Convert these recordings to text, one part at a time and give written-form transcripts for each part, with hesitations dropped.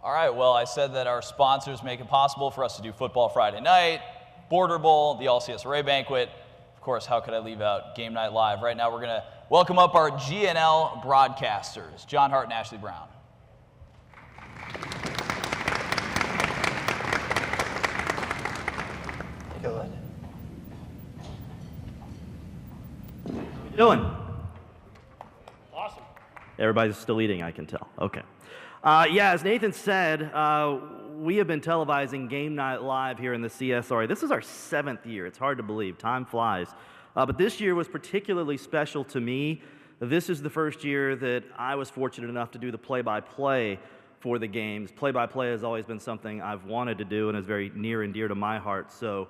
All right, well, I said that our sponsors make it possible for us to do Football Friday Night, Border Bowl, the All-CSRA banquet. Of course, how could I leave out Game Night Live? Right now, we're going to welcome up our GNL broadcasters, John Hart and Ashley Brown. Good. How you doing? Awesome. Everybody's still eating, I can tell. Okay. Yeah, as Nathan said, we have been televising Game Night Live here in the CSRA. This is our 7th year. It's hard to believe. Time flies. But this year was particularly special to me. This is the first year that I was fortunate enough to do the play-by-play for the games. Play-by-play has always been something I've wanted to do and is very near and dear to my heart. So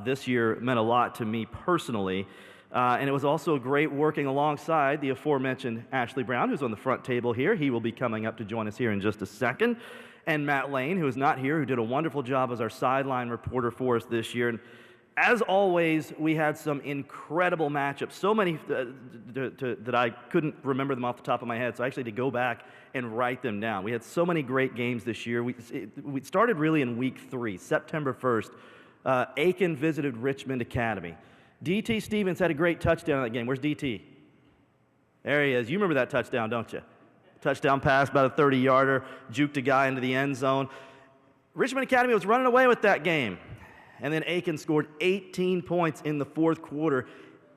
this year meant a lot to me personally. And it was also great working alongside the aforementioned Ashley Brown, who's on the front table here. He will be coming up to join us here in just a second. And Matt Lane, who is not here, who did a wonderful job as our sideline reporter for us this year. And as always, we had some incredible matchups, so many that I couldn't remember them off the top of my head, so I actually had to go back and write them down. We had so many great games this year. We started really in week 3, September 1st. Aiken visited Richmond Academy. D.T. Stevens had a great touchdown in that game. Where's D.T.? There he is. You remember that touchdown, don't you? Touchdown pass, about a 30-yarder, juked a guy into the end zone. Richmond Academy was running away with that game. And then Aiken scored 18 points in the fourth quarter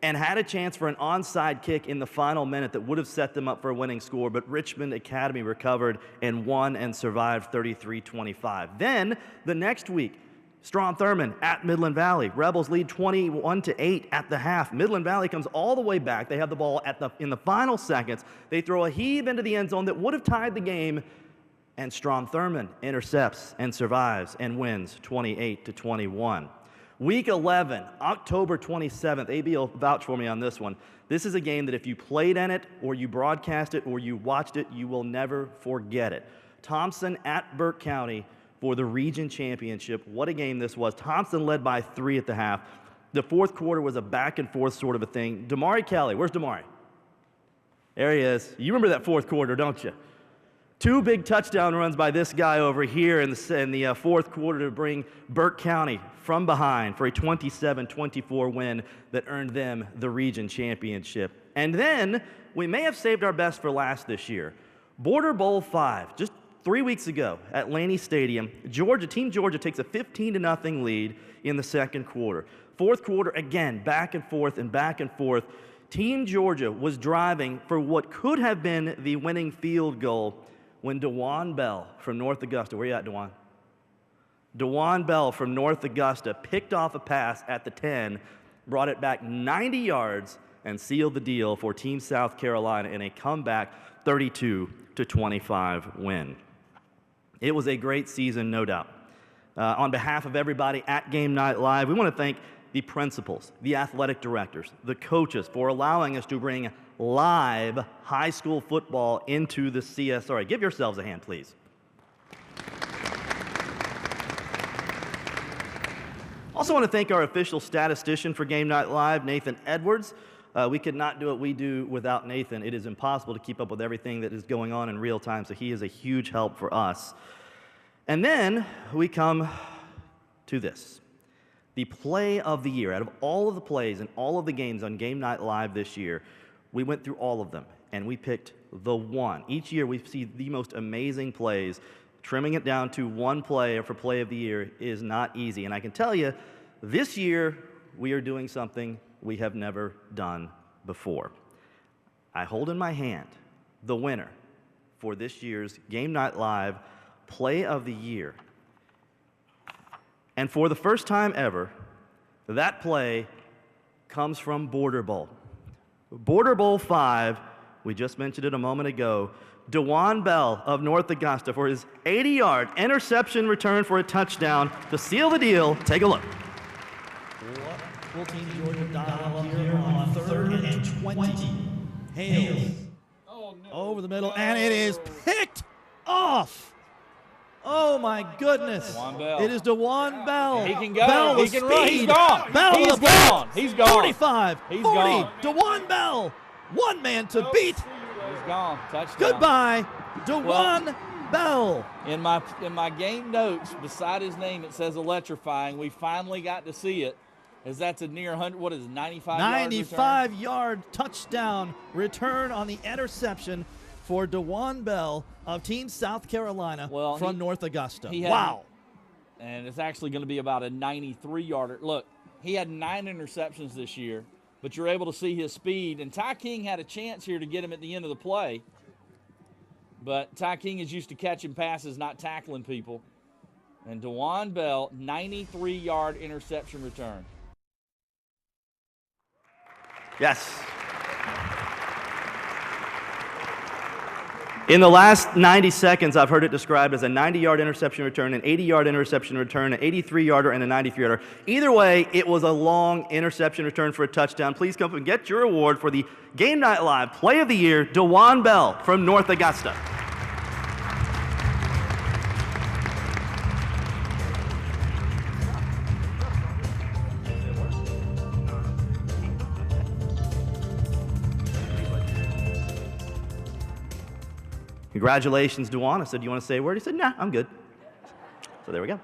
and had a chance for an onside kick in the final minute that would have set them up for a winning score, but Richmond Academy recovered and won and survived 33-25. Then, the next week, Strom Thurmond at Midland Valley. Rebels lead 21-8 at the half. Midland Valley comes all the way back. They have the ball in the final seconds. They throw a heave into the end zone that would have tied the game, and Strom Thurmond intercepts and survives and wins 28-21. Week 11, October 27th. AB will vouch for me on this one. This is a game that if you played in it or you broadcast it or you watched it, you will never forget it. Thompson at Burke County for the region championship. What a game this was. Thompson led by 3 at the half. The fourth quarter was a back and forth sort of a thing. Damari Kelly, where's Damari? There he is. You remember that fourth quarter, don't you? 2 big touchdown runs by this guy over here in the fourth quarter to bring Burke County from behind for a 27-24 win that earned them the region championship. And then we may have saved our best for last this year. Border Bowl 5, just 3 weeks ago at Laney Stadium, Team Georgia takes a 15-0 lead in the second quarter. Fourth quarter, again, back and forth and back and forth. Team Georgia was driving for what could have been the winning field goal when DeJuan Bell from North Augusta, where you at, DeJuan? DeJuan Bell from North Augusta picked off a pass at the 10, brought it back 90 yards, and sealed the deal for Team South Carolina in a comeback 32-25 win. It was a great season, no doubt. On behalf of everybody at Game Night Live, we want to thank the principals, the athletic directors, the coaches for allowing us to bring live high school football into the CSRA. Give yourselves a hand, please. Also want to thank our official statistician for Game Night Live, Nathan Edwards. We could not do what we do without Nathan. It is impossible to keep up with everything that is going on in real time, so he is a huge help for us. And then we come to this. The play of the year. Out of all of the plays and all of the games on Game Night Live this year, we went through all of them, and we picked the one. Each year we see the most amazing plays. Trimming it down to one play for play of the year is not easy. And I can tell you, this year we are doing something we have never done before. I hold in my hand the winner for this year's Game Night Live Play of the Year. And for the first time ever, that play comes from Border Bowl. Border Bowl 5, we just mentioned it a moment ago, DeJuan Bell of North Augusta for his 80-yard interception return for a touchdown to seal the deal. Take a look. Will Team Georgia dial up here on 3rd and 20. Hales over the middle, and it is picked off. Oh my goodness! It is DeJuan Bell. He can go. Bell He with can speed. run. He's gone. Bell He's with a gone. blitz. He's gone. 45. He's 40. gone. DeJuan Bell. One man to beat. He's gone. Touchdown. Goodbye, DeJuan DeJuan Bell. In my game notes, beside his name, it says electrifying. We finally got to see it, as that's a near 100. What is it, 95-yard touchdown return on the interception for DeJuan Bell of Team South Carolina from North Augusta. Wow. And it's actually going to be about a 93-yarder. Look, he had 9 interceptions this year, but you're able to see his speed. And Ty King had a chance here to get him at the end of the play. But Ty King is used to catching passes, not tackling people. And DeJuan Bell, 93-yard interception return. Yes. In the last 90 seconds, I've heard it described as a 90-yard interception return, an 80-yard interception return, an 83-yarder, and a 93-yarder. Either way, it was a long interception return for a touchdown. Please come and get your award for the Game Night Live Play of the Year, DeJuan Bell from North Augusta. Congratulations, DeJuan. I said, do you want to say a word? He said, nah, I'm good. So there we go.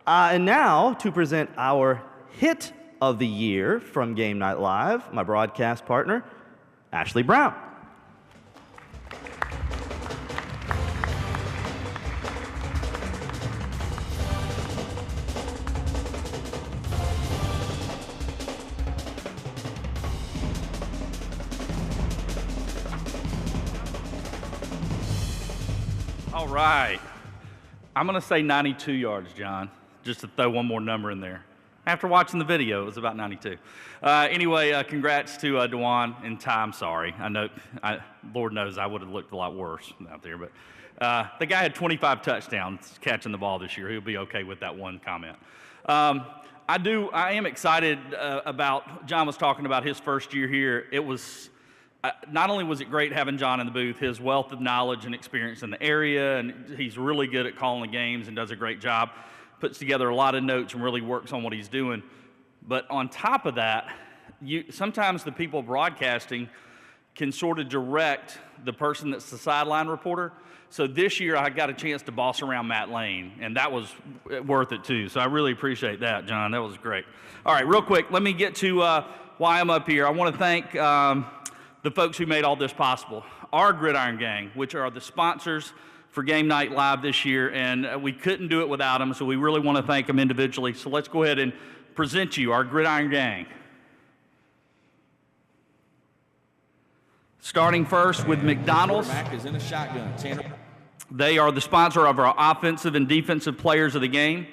And now, to present our hit of the year from Game Night Live, my broadcast partner, Ashley Brown. All right. I'm going to say 92 yards, John, just to throw one more number in there. After watching the video, it was about 92. Anyway, congrats to DeJuan and Ty. I'm sorry. I know, Lord knows I would have looked a lot worse out there. But the guy had 25 touchdowns catching the ball this year. He'll be okay with that one comment. I am excited about, John was talking about his first year here. It was, not only was it great having John in the booth, his wealth of knowledge and experience in the area, and he's really good at calling the games and does a great job, puts together a lot of notes and really works on what he's doing. But on top of that, sometimes the people broadcasting can sort of direct the person that's the sideline reporter. So this year I got a chance to boss around Matt Lane, and that was worth it too. So I really appreciate that, John. That was great. All right, real quick, let me get to why I'm up here. I want to thank the folks who made all this possible. Our Gridiron Gang, which are the sponsors for Game Night Live this year, and we couldn't do it without them, so we really want to thank them individually. So let's go ahead and present you our Gridiron Gang. Starting first with McDonald's. Quarterback is in a shotgun. Tanner. They are the sponsor of our offensive and defensive players of the game.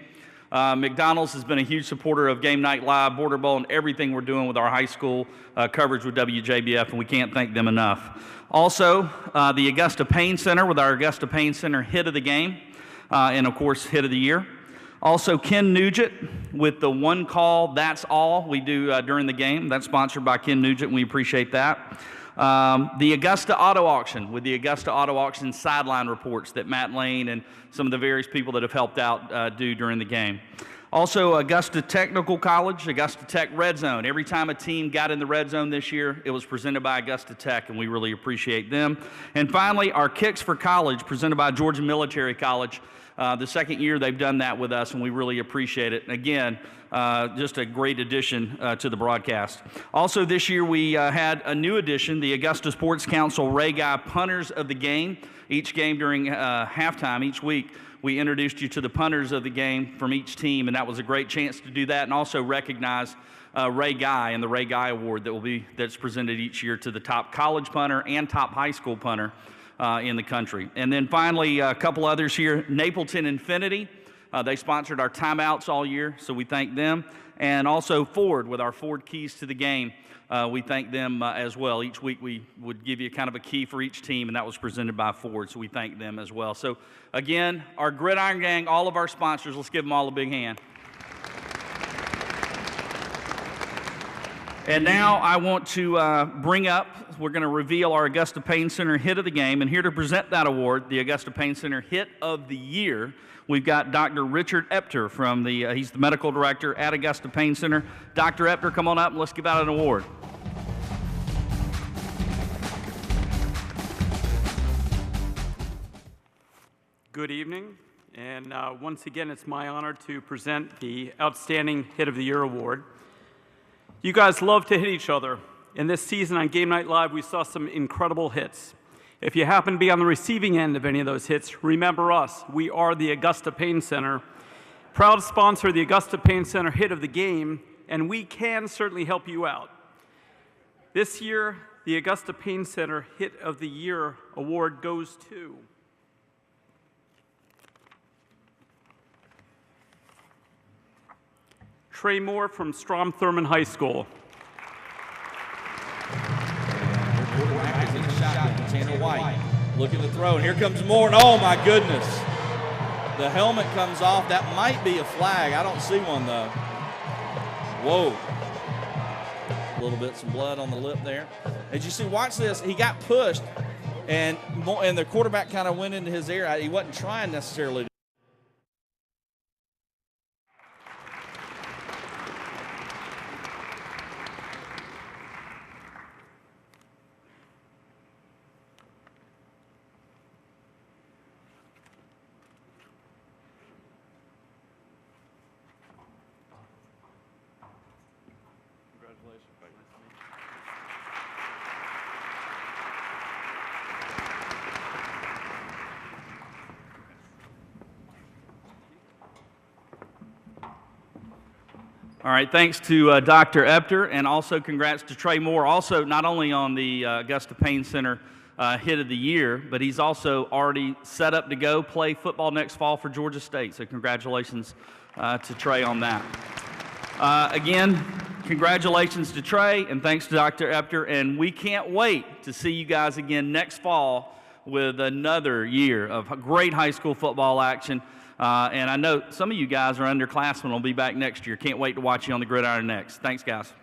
McDonald's has been a huge supporter of Game Night Live, Border Bowl, and everything we're doing with our high school coverage with WJBF, and we can't thank them enough. Also, the Augusta Pain Center with our Augusta Pain Center hit of the game, and of course, hit of the year. Also, Ken Nugent with the One Call, That's All we do during the game. That's sponsored by Ken Nugent, and we appreciate that. The Augusta Auto Auction with the Augusta Auto Auction sideline reports that Matt Lane and some of the various people that have helped out do during the game. Also, Augusta Technical College, Augusta Tech Red Zone. Every time a team got in the red zone this year, it was presented by Augusta Tech, and we really appreciate them. And finally, our Kicks for College, presented by Georgia Military College. The second year they've done that with us, and we really appreciate it. And again, just a great addition to the broadcast. Also this year we had a new addition, the Augusta Sports Council Ray Guy Punters of the Game. Each game during halftime, each week, we introduced you to the punters of the game from each team, and that was a great chance to do that, and also recognize Ray Guy and the Ray Guy Award that's presented each year to the top college punter and top high school punter in the country. And then finally, a couple others here, Napleton Infinity. They sponsored our timeouts all year, so we thank them. And also Ford with our Ford Keys to the Game. We thank them as well. Each week we would give you kind of a key for each team, and that was presented by Ford, so we thank them as well. So again, our Gridiron Gang, all of our sponsors, let's give them all a big hand. And now I want to bring up, we're going to reveal our Augusta Pain Center Hit of the Game, and here to present that award, the Augusta Pain Center Hit of the Year, we've got Dr. Richard Epter from he's the medical director at Augusta Pain Center. Dr. Epter, come on up and let's give out an award. Good evening, and once again, it's my honor to present the Outstanding Hit of the Year Award. You guys love to hit each other, and this season on Game Night Live, we saw some incredible hits. If you happen to be on the receiving end of any of those hits, remember us. We are the Augusta Pain Center, proud sponsor of the Augusta Pain Center Hit of the Game, and we can certainly help you out. This year, the Augusta Pain Center Hit of the Year Award goes to Trey Moore from Strom Thurmond High School. Quarterback is in the shotgun. Tanner White looking to throw, and here comes Moore, and oh my goodness. The helmet comes off. That might be a flag. I don't see one though. Whoa. A little bit, some blood on the lip there. As you see, watch this. He got pushed, and the quarterback kind of went into his ear. He wasn't trying necessarily to. All right, thanks to Dr. Epter, and also congrats to Trey Moore, also not only on the Augusta Pain Center Hit of the Year, but he's also already set up to go play football next fall for Georgia State, so congratulations to Trey on that. Again, congratulations to Trey, and thanks to Dr. Epter, and we can't wait to see you guys again next fall with another year of great high school football action. And I know some of you guys are underclassmen will be back next year. Can't wait to watch you on the gridiron next. Thanks, guys.